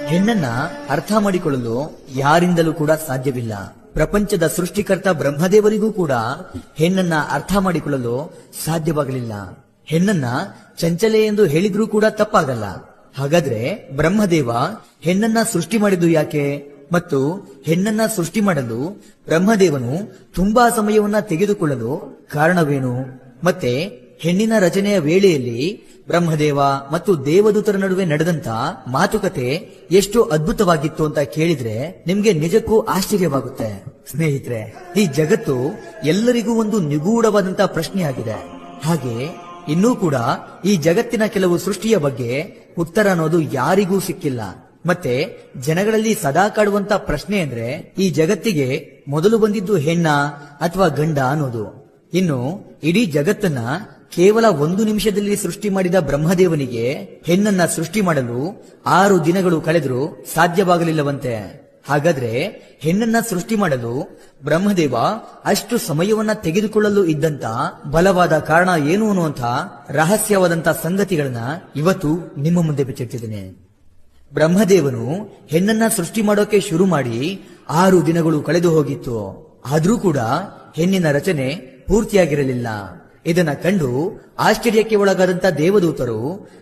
ಹೆಣ್ಣನ್ನ ಅರ್ಥ ಮಾಡಿಕೊಳ್ಳಲು ಯಾರಿಂದಲೂ ಕೂಡ ಸಾಧ್ಯವಿಲ್ಲ. ಪ್ರಪಂಚದ ಸೃಷ್ಟಿಕರ್ತ ಬ್ರಹ್ಮದೇವರಿಗೂ ಕೂಡ ಹೆಣ್ಣನ್ನ ಅರ್ಥ ಮಾಡಿಕೊಳ್ಳಲು ಸಾಧ್ಯವಾಗಲಿಲ್ಲ. ಹೆಣ್ಣನ್ನ ಚಂಚಲೆ ಎಂದು ಹೇಳಿದ್ರೂ ಕೂಡ ತಪ್ಪಾಗಲ್ಲ. ಹಾಗಾದ್ರೆ ಬ್ರಹ್ಮದೇವ ಹೆಣ್ಣನ್ನ ಸೃಷ್ಟಿ ಮಾಡಿದ್ದು ಯಾಕೆ? ಮತ್ತು ಹೆಣ್ಣನ್ನ ಸೃಷ್ಟಿ ಮಾಡಲು ಬ್ರಹ್ಮದೇವನು ತುಂಬಾ ಸಮಯವನ್ನ ತೆಗೆದುಕೊಳ್ಳಲು ಕಾರಣವೇನು? ಮತ್ತೆ ಹೆಣ್ಣಿನ ರಚನೆಯ ವೇಳೆಯಲ್ಲಿ ಬ್ರಹ್ಮದೇವ ಮತ್ತು ದೇವದೂತರ ನಡುವೆ ನಡೆದಂತ ಮಾತುಕತೆ ಎಷ್ಟು ಅದ್ಭುತವಾಗಿತ್ತು ಅಂತ ಕೇಳಿದ್ರೆ ನಿಮ್ಗೆ ನಿಜಕ್ಕೂ ಆಶ್ಚರ್ಯವಾಗುತ್ತೆ. ಸ್ನೇಹಿತರೆ, ಈ ಜಗತ್ತು ಎಲ್ಲರಿಗೂ ಒಂದು ನಿಗೂಢವಾದಂತ ಪ್ರಶ್ನೆಯಾಗಿದೆ. ಹಾಗೆ ಇನ್ನೂ ಕೂಡ ಈ ಜಗತ್ತಿನ ಕೆಲವು ಸೃಷ್ಟಿಯ ಬಗ್ಗೆ ಉತ್ತರ ಅನ್ನೋದು ಯಾರಿಗೂ ಸಿಕ್ಕಿಲ್ಲ. ಮತ್ತೆ ಜನಗಳಲ್ಲಿ ಸದಾ ಕಾಡುವಂತ ಪ್ರಶ್ನೆ ಅಂದ್ರೆ ಈ ಜಗತ್ತಿಗೆ ಮೊದಲು ಬಂದಿದ್ದು ಹೆಣ್ಣ ಅಥವಾ ಗಂಡ ಅನ್ನೋದು. ಇನ್ನು ಇಡೀ ಜಗತ್ತನ್ನ ಕೇವಲ 1 ನಿಮಿಷದಲ್ಲಿ ಸೃಷ್ಟಿ ಮಾಡಿದ ಬ್ರಹ್ಮದೇವನಿಗೆ ಹೆಣ್ಣನ್ನ ಸೃಷ್ಟಿ ಮಾಡಲು 6 ದಿನಗಳು ಕಳೆದರೂ ಸಾಧ್ಯವಾಗಲಿಲ್ಲವಂತೆ. ಹಾಗಾದ್ರೆ ಹೆಣ್ಣನ್ನ ಸೃಷ್ಟಿ ಮಾಡಲು ಬ್ರಹ್ಮದೇವ ಅಷ್ಟು ಸಮಯವನ್ನ ತೆಗೆದುಕೊಳ್ಳಲು ಇದ್ದಂತ ಬಲವಾದ ಕಾರಣ ಏನು ಅನ್ನುವಂಥ ರಹಸ್ಯವಾದಂತ ಸಂಗತಿಗಳನ್ನ ಇವತ್ತು ನಿಮ್ಮ ಮುಂದೆ ಬಿಚ್ಚಿಟ್ಟಿದ್ದೇನೆ. ಬ್ರಹ್ಮದೇವನು ಹೆಣ್ಣನ್ನ ಸೃಷ್ಟಿ ಮಾಡೋಕೆ ಶುರು ಮಾಡಿ 6 ದಿನಗಳು ಕಳೆದು ಹೋಗಿತ್ತು. ಆದ್ರೂ ಕೂಡ ಹೆಣ್ಣಿನ ರಚನೆ ಪೂರ್ತಿಯಾಗಿರಲಿಲ್ಲ. ಇದನ್ನ ಕಂಡು ಆಶ್ಚರ್ಯಕ್ಕೆ ಒಳಗಾದಂತ ದೇವದೂತರು